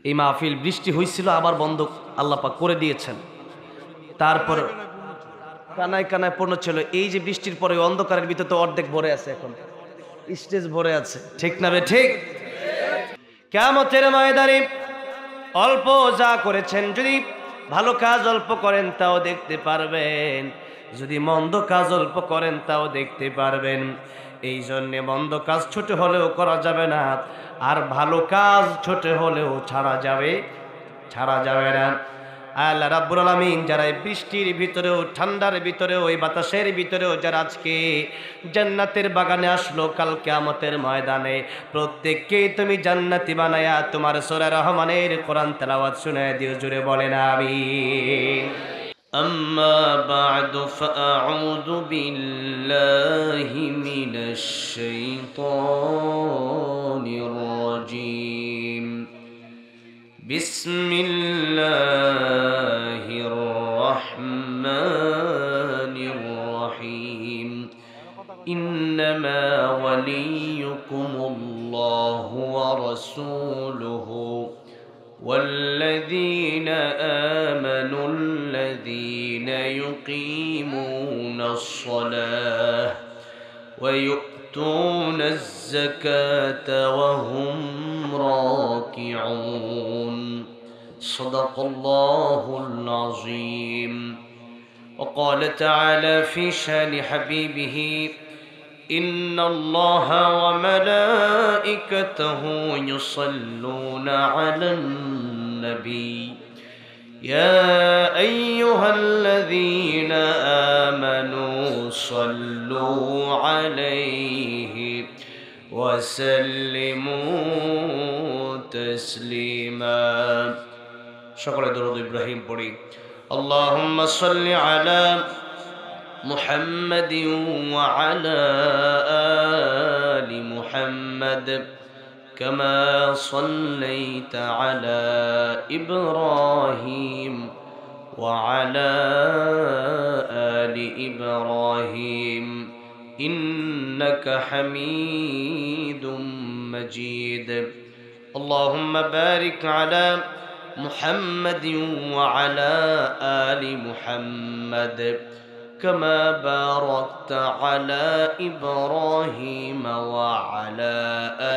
এই মাহফিল বৃষ্টি হয়েছিল, আবার বন্ধ আল্লাহ পাক করে দিয়েছেন। তারপর কানায় কানায় পূর্ণ ছিল। এই যে বৃষ্টির পরে অন্ধকারের ভিতরে তো অর্ধেক ভরে আছে, এখন স্টেজ ভরে আছে, ঠিক না বে ঠিক? কিয়ামতের ময়দানে অল্প যা করেছেন, যদি ভালো কাজ অল্প করেন তাও দেখতে পারবেন, যদি মন্দ কাজ অল্প করেন তাও দেখতে পারবেন। এই জন্যে মন্দ কাজ ছোট হলেও করা যাবে না, আর ভালো কাজ ছোট হলেও ছাড়া যাবে না। আল্লাহ রাব্বুল আলামিন যারা এই বৃষ্টির ভিতরেও, ঠান্ডার ভিতরেও, ওই বাতাসের ভিতরেও যারা আজকে জান্নাতের বাগানে আসলো, কাল কিয়ামতের ময়দানে প্রত্যেককে তুমি জান্নাতি বানায়া তোমার সূরা রহমানের কোরআন তেলাওয়াত শুনায় দিও, জুড়ে বলেন আমিন। আম্মা বা'দু ফাআউযু বিল্লাহি মিনাশ শাইতানির রাজীম। বিসমিল্লাহির রহমানির রহিম। ইন্নামা ওয়ালিয়্যুকুমুল্লাহু ওয়া রাসূলুহু والذين آمنوا الذين يقيمون الصلاة ويؤتون الزكاة وهم راكعون. صدق الله العظيم. وقال تعالى في شان حبيبه: إن الله وملائكته يصلون على النبي يا أيها الذين آمنوا صلوا عليه وسلموا تسليما. شكرا درود إبراهيم পড়ি। اللهم صل على محمد وعلى آل محمد كما صليت على إبراهيم وعلى آل إبراهيم إنك حميد مجيد. اللهم بارك على محمد وعلى آل محمد كما باركت على إبراهيم وعلى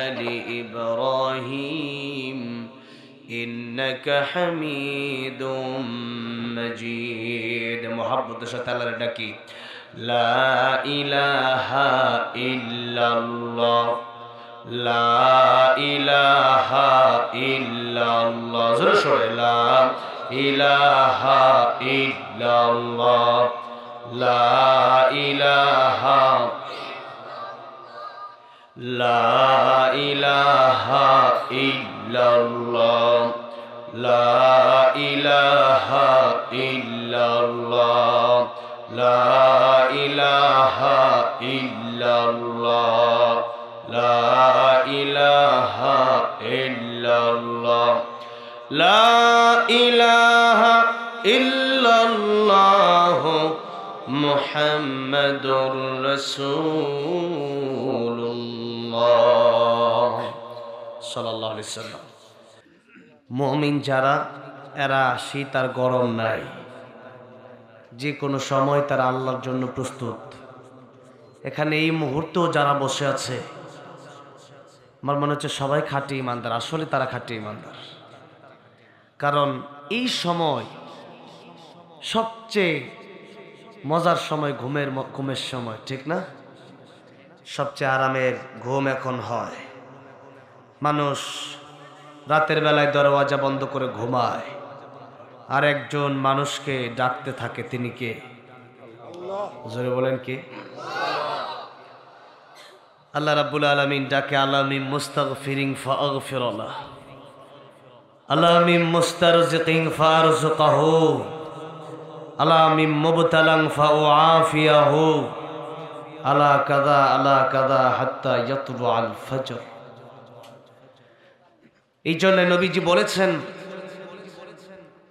آل إبراهيم إنك حميد مجيد. محبت شتال ردكي لا إله إلا الله لا إله إلا الله. لا إله إلا الله لا إله لا إله إلا الله لا إله إلا الله لا إله إلا الله لا إله إلا الله لا إله إلا الله মুহাম্মাদুর রাসূলুল্লাহ সাল্লাল্লাহু আলাইহি সাল্লাম। মুমিন যারা, এরা শীত আর গরম নাই, যে কোনো সময় তারা আল্লাহর জন্য প্রস্তুত। এখানে এই মুহূর্তেও যারা বসে আছে, আমার মনে হচ্ছে সবাই খাঁটি ইমানদার। আসলে তারা খাঁটি ইমানদার, কারণ এই সময় সবচেয়ে মজার সময়, ঘুমের সময়, ঠিক না? সবচেয়ে আরামের ঘুম এখন হয়। মানুষ রাতের বেলায় দরওয়াজা বন্ধ করে ঘুমায়, আর একজন মানুষকে ডাকতে থাকে, তিনি কে? জোরে বলেন কে? আল্লাহ রাব্বুল আলামিন ডাকে আলা মিন মুস্তাগফিরিন ফাগফিরলাহ, আলা মিন মুস্তারজিকিন ফারজুকহু, আলা মিন মুবতালান ফাউআফিয়াহু, আলা কাযা হাত্তা ইয়াতলুআল ফজর। এই জন্য নবীজি বলেছেন,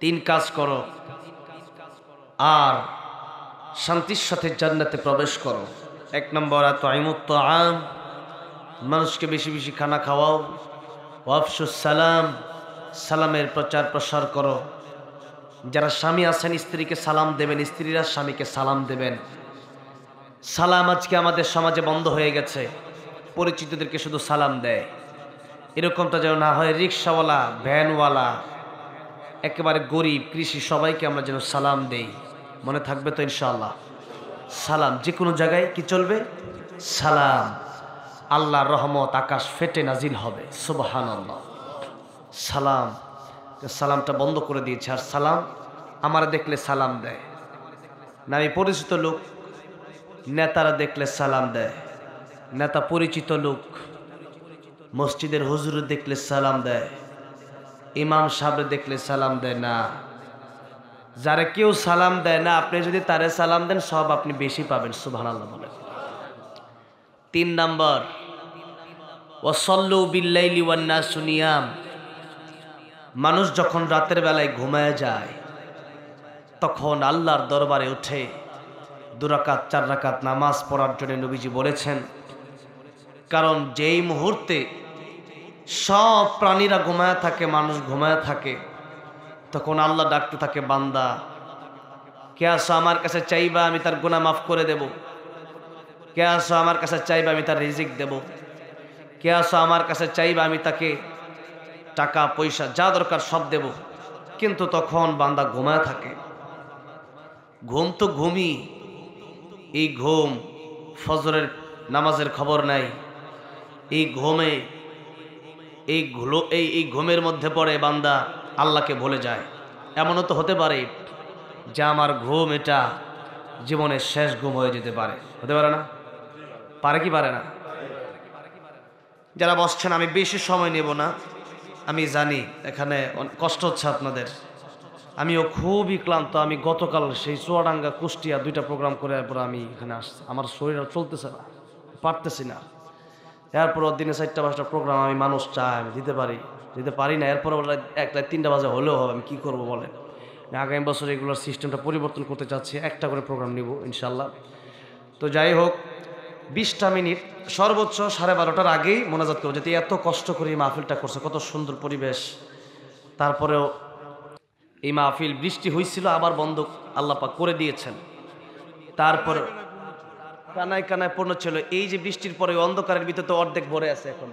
তিন কাজ করো আর শান্তির সাথে জান্নাতে প্রবেশ করো। এক নম্বর, আতঈমুত তাআম, মানুষকে বেশি বেশি খানা খাওয়াও। ওয়াফশুস সালাম, সালামের প্রচার প্রসার করো। যারা স্বামী আছেন স্ত্রীকে সালাম দেবেন, স্ত্রীরা স্বামীকে সালাম দেবেন। সালাম আজকে আমাদের সমাজে বন্ধ হয়ে গেছে, পরিচিতদেরকে শুধু সালাম দেয়। এরকমটা যেন না হয়। রিক্সাওয়ালা, ভ্যানওয়ালা, একেবারে গরিব, কৃষি, সবাইকে আমরা যেন সালাম দেই। মনে থাকবে তো ইনশাআল্লাহ? সালাম যে কোনো জায়গায় কি চলবে? সালাম। আল্লাহর রহমত আকাশ ফেটে নাজিল হবে। সুবহানাল্লাহ। সালাম, সালামটা বন্ধ করে দিয়েছে। আর সালাম আমার দেখলে সালাম দেয় না। আমি পরিচিত লোক, নেতারা দেখলে সালাম দেয়। নেতা পরিচিত লোক, মসজিদের হুজুর দেখলে সালাম দেয়, ইমাম সাহেব দেখলে সালাম দেয় না। যারা কেউ সালাম দেয় না, আপনি যদি তারে সালাম দেন সব আপনি বেশি পাবেন। সুবহানাল্লাহ বলেন। 3 নাম্বার, ওয়াসাল্লু বিল্লাইলি ওয়ান নাসু নিয়াম। মানুষ যখন রাতের বেলায় ঘুমায় যায় তখন আল্লাহর দরবারে উঠে 2 রাকাত 4 রাকাত নামাজ পড়ার জন্য নবীজি বলেছেন। কারণ যেই মুহূর্তে সব প্রাণীরা ঘুমায় থাকে, মানুষ ঘুমায় থাকে, তখন আল্লাহ ডাকতে থাকে, বান্দা কে আসো আমার কাছে চাইবা, আমি তার গুনাহ মাফ করে দেব। কে আসো আমার কাছে চাইবা, আমি তার রিজিক দেব। কে আসো আমার কাছে চাইবা, আমি তাকে টাকা পয়সা যা দরকার সব দেব। কিন্তু তখন বান্দা ঘুমায় থাকে। ঘুম তো ঘুমই, এই ঘুম ফজরের নামাজের খবর নাই। এই ঘুমে এই ঘুমের মধ্যে পড়ে বান্দা আল্লাহকে ভুলে যায়। এমনও তো হতে পারে যে আমার ঘুম এটা জীবনের শেষ ঘুম হয়ে যেতে পারে। হতে পারে না? পারে কি পারে না? যারা বসছেন, আমি বেশি সময় নেব না। আমি জানি এখানে কষ্ট হচ্ছে আপনাদের, আমিও খুবই ক্লান্ত। আমি গতকাল সেই চুয়াডাঙ্গা, কুষ্টিয়া 2টা প্রোগ্রাম করে এরপর আমি এখানে আসছি। আমার শরীর আর চলতেছে না, পারতেছি না। এরপর দিনে 4টা-5টা প্রোগ্রাম আমি মানুষ চাই আমি দিতে পারি না। এরপর 1-3টা বাজে হলেও হবে, আমি কি করব বলেন? আগামী বছর এগুলোর সিস্টেমটা পরিবর্তন করতে চাচ্ছি। একটা করে প্রোগ্রাম নিব ইনশাল্লাহ। তো যাই হোক, 20টা মিনিট সর্বোচ্চ 12:30টার আগেই মোনাজাত করবো। যাতে এত কষ্ট করে এই মাহফিলটা করছে, কত সুন্দর পরিবেশ, তারপরেও এই মাহফিল বৃষ্টি হয়েছিল আবার বন্ধ আল্লাহ পাক করে দিয়েছেন। তারপর কানায় কানায় পূর্ণ ছিল। এই যে বৃষ্টির পরে অন্ধকারের ভিতরে তো অর্ধেক ভরে আছে, এখন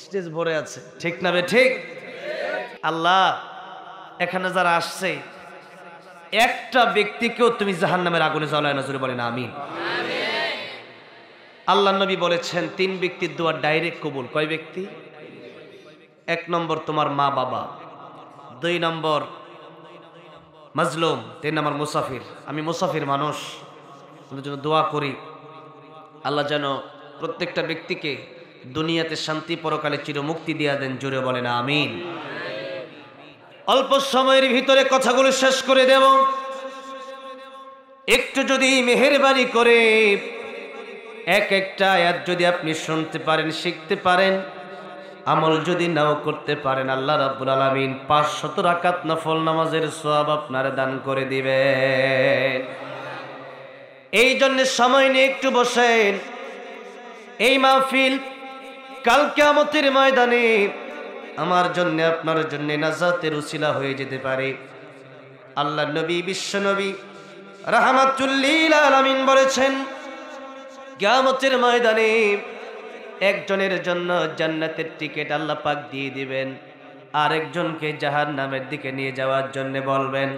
স্টেজ ভরে আছে। ঠিক না বে ঠিক? আল্লাহ এখানে যারা আসছে একটা ব্যক্তিকেও তুমি জাহান্নামের আগুনে জ্বালায় না। জোরে বলেন আমিন। আল্লাহ নবী বলেছেন 3 ব্যক্তির দোয়া ডাইরেক্ট কবুল। কয় ব্যক্তি? 1 নম্বর তোমার মা বাবা, 2 নম্বর মাজলুম, 3 নম্বর মুসাফির। আমি মুসাফির মানুষ, ওদের জন্য দোয়া করি আল্লাহ যেন প্রত্যেকটা ব্যক্তিকে দুনিয়াতে শান্তি, পরকালে চিরমুক্তি দিয়া দেন। জোরে বলেন আমিন। অল্প সময়ের ভিতরে কথাগুলো শেষ করে দেব। একটু যদি মেহেরবানি করে একটা আয়াত যদি আপনি শুনতে পারেন, শিখতে পারেন, আমল যদি নাও করতে পারেন, আল্লাহ রাব্বুল আলামিন 500 রাকাত নফল নামাজের সওয়াব আপনার দান করে দিবেন। এই জন্য সময় নিয়ে একটু বসেন। এই মাহফিল কাল কিয়ামতের ময়দানে আমার জন্য, আপনার জন্য নাজাতের উসিলা হয়ে যেতে পারে। আল্লাহ নবী, বিশ্ব নবী রাহমাতুল লিল আলামিন বলেছেন, কিয়ামতের ময়দানে একজনের জন্য জান্নাতের টিকিট আল্লাহ পাক দিয়ে দিবেন, আরেকজনকে জাহান্নামের দিকে নিয়ে যাওয়ার জন্য বলবেন।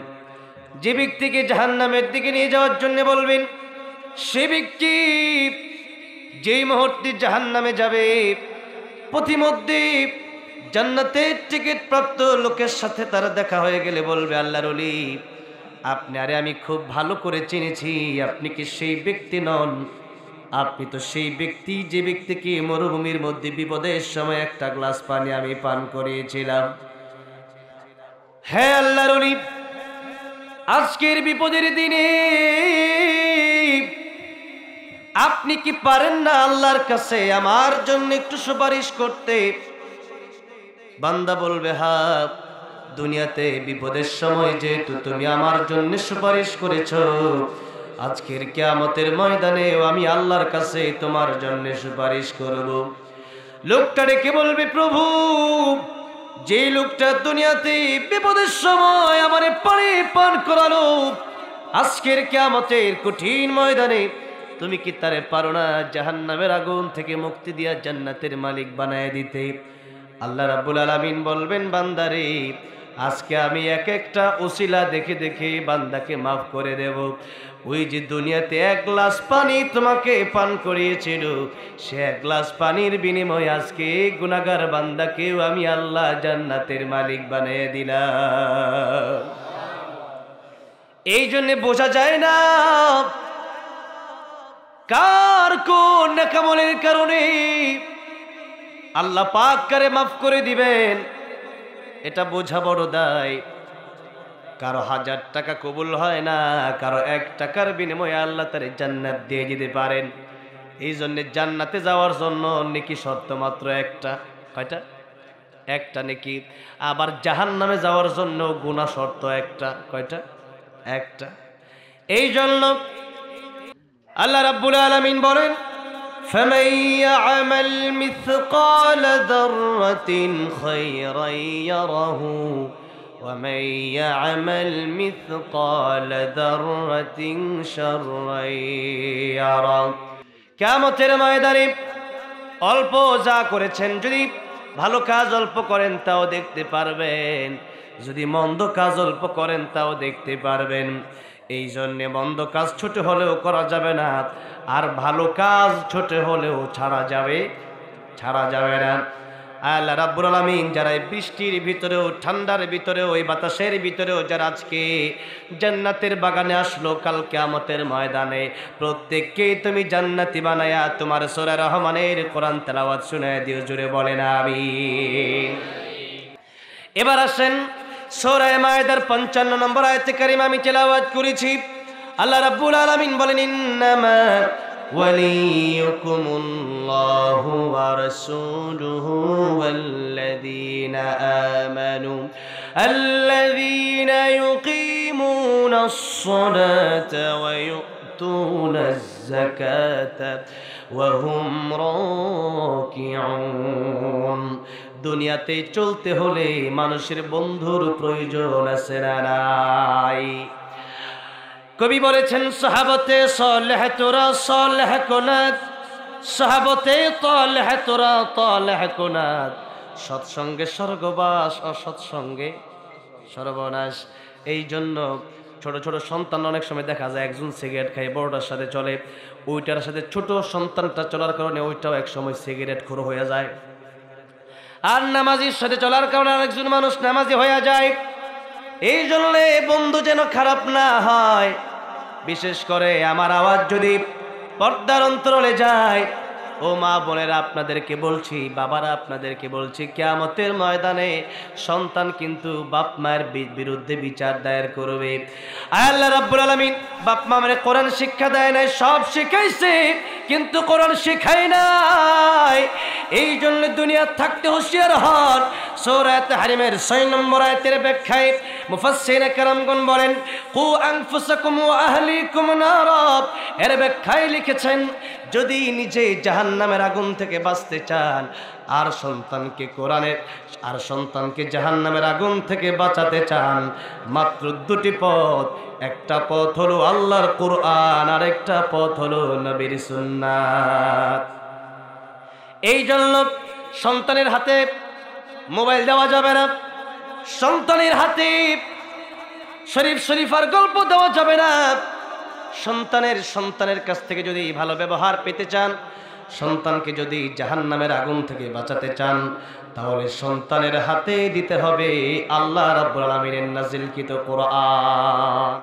যে ব্যক্তিকে জাহান্নামের দিকে নিয়ে যাওয়ার জন্য বলবেন, সে ব্যক্তি যেই মুহূর্তে জাহান্নামে যাবে, প্রতিমধ্যে জান্নাতের টিকিট প্রাপ্ত লোকের সাথে তার দেখা হয়ে গেলে বলবে, আল্লাহর ওলি আপনি, আরে আমি খুব ভালো করে চিনেছি, আপনি কি সেই ব্যক্তি নন? আপনি তো সেই ব্যক্তি যে ব্যক্তিকে মরুভূমির মধ্যে বিপদের সময় একটা গ্লাস পানি আমি পান করিয়েছিলাম। হ্যাঁ আল্লাহর ওলি, আজকের বিপদের দিনে আপনি কি পারেন না আল্লাহর কাছে আমার জন্য একটু সুপারিশ করতে? বান্দা বলবে, হ্যাঁ, দুনিয়াতে বিপদের সময় যেহেতু তুমি আমার জন্য সুপারিশ করেছো, আজকের কিয়ামতের ময়দানেও আমি আল্লাহর কাছে তোমার জন্য সুপারিশ করব। লোকটা ডেকে বলবে, প্রভু যে লোকটা দুনিয়াতে বিপদের সময় আমারে পানি পান করালো, আজকের কিয়ামতের কঠিন ময়দানে তুমি কি তারে পারো না জাহান্নামের আগুন থেকে মুক্তি দিয়া জান্নাতের মালিক বানায় দিতে? আল্লাহ রাব্বুল আলামিন বলবেন, বান্দারে আজকে আমি এক একটা ওসিলা দেখে দেখে বান্দাকে মাফ করে দেব। ওই যে দুনিয়াতে এক গ্লাস পানি তোমাকে পান করিয়েছিল, সে এক গ্লাস পানির বিনিময়ে আজকে গুনাহগার বান্দাকেও আমি আল্লাহ জান্নাতের মালিক বানিয়ে দিলাম। এই জন্য বোঝা যায় না কার কোন নেকামলের কারণে আল্লাহ পাক কারে মাফ করে দিবেন, এটা বোঝা বড় দায়। কারো 1000 টাকা কবুল হয় না, কারো 1 টাকার বিনিময়ে আল্লাহ তারে জান্নাত দিয়ে দিতে পারেন। এই জন্য জান্নাতে যাওয়ার জন্য নেকি শর্ত মাত্র একটা। কয়টা? একটা নেকি। আবার জাহান্নামে যাওয়ার জন্য গুনাহ শর্ত একটা। কয়টা? একটা। এই জন্য আল্লাহ রাব্বুল আলামিন বলেন, فَمَن يَعْمَلْ مِثْقَالَ ذَرَّةٍ خَيْرًا يَرَهُ وَمَن يَعْمَلْ مِثْقَالَ ذَرَّةٍ شَرًّا يَرَهُ। কিয়ামতের ময়দানে অল্প যা করেছেন, যদি ভালো কাজ অল্প করেন তাও দেখতে পারবেন, যদি মন্দ কাজ অল্প করেন তাও দেখতে পারবেন। এই জন্যে মন্দ কাজ ছোট হলেও করা যাবে না, আর ভালো কাজ ছোট হলেও ছাড়া যাবে না। আল্লাহ রাব্বুল আলামিন যারা বৃষ্টির ভিতরেও, ঠান্ডার ভিতরেও, এই বাতাসের ভিতরেও যারা আজকে জান্নাতের বাগানে আসলো, কাল কিয়ামতের ময়দানে প্রত্যেককে তুমি জান্নাতি বানায়া তোমার সূরা রহমানের কোরআন তেলাওয়াত শুনায় দিও, জোরে বলেন আমিন। এবার আসেন সূরা মায়েদার 55 নম্বর আয়াতে কারিমা আমি তেলাওয়াত করেছি। আল্লাহ রাব্বুল আলামিন বলেন, ইন্নামা ওয়ালিয়ুকুমুল্লাহু ওয়া রাসূলুহু ওয়াল্লাযীনা আমানু আল্লাযীনা ইউকিমুনাস সালাতা ওয়া ইউতুনাজ যাকাতা ওয়া হুম রাকিউন। দুনিয়াতে চলতে হলে মানুষের বন্ধুর প্রয়োজন আছে না নাই? কবি বলেছেন, সাহাবতে সালেহ তোরা সালেহ কোনাত, সাহাবতে তালেহ তোরা তালেহ কোনাত। সৎসঙ্গে স্বর্গবাস, অসৎসঙ্গে সর্বনাশ। এই জন্য ছোট ছোট সন্তান অনেক সময় দেখা যায় একজন সিগারেট খায়, বড়টার সাথে চলে, ওইটার সাথে ছোট সন্তানটা চলার কারণে ওইটাও এক সময় সিগারেট খোর হয়ে যায়। আর নামাজির সাথে চলার কারণে আরেকজন মানুষ নামাজি হয়ে যায়। এই জন্য বন্ধু যেন খারাপ না হয়। বিশেষ করে আমার আওয়াজ যদি পর্দার অন্তরালে যায়, ও মা বোনেরা আপনাদেরকে বলছি, বাবারা আপনাদেরকে বলছি, কিয়ামতের ময়দানে সন্তান কিন্তু বাপ মায়ের বিরুদ্ধে বিচার দায়ের করবে। আল্লাহ রাব্বুল আলামিন বাপ মা মানে কোরআন শিক্ষা দেয় নাই, সব শিখাইছে কিন্তু কোরআন শিখায় নাই। এই জন্য দুনিয়া থাকতে হুঁশিয়ার হন। সূরা তাহরিমের 6 নম্বর আয়াতের ব্যাখ্যায় মুফাসসিরিনে কেরামগণ বলেন, কু আনফুসাকুম ওয়া আহলিকুম নারা। এর ব্যাখ্যায় লিখেছেন, যদি নিজে জাহান্নামের আগুন থেকে বাঁচতে চান আর সন্তানকে জাহান্নামের আগুন থেকে বাঁচাতে চান, মাত্র 2টি পথ। একটা পথ হলো আল্লাহর কোরআন, আর একটা পথ হলো নবীর সুন্নাত। এই জন্য সন্তানের হাতে মোবাইল দেওয়া যাবে না, সন্তানের হাতে শরীফার গল্প দেওয়া যাবে না। সন্তানের কাছ থেকে যদি ভালো ব্যবহার পেতে চান, সন্তানকে যদি জাহান্নামের আগুন থেকে বাঁচাতে চান, তাহলে সন্তানের হাতে দিতে হবে আল্লাহ রাব্বুল আলামিনের নাজিলকৃত কোরআন।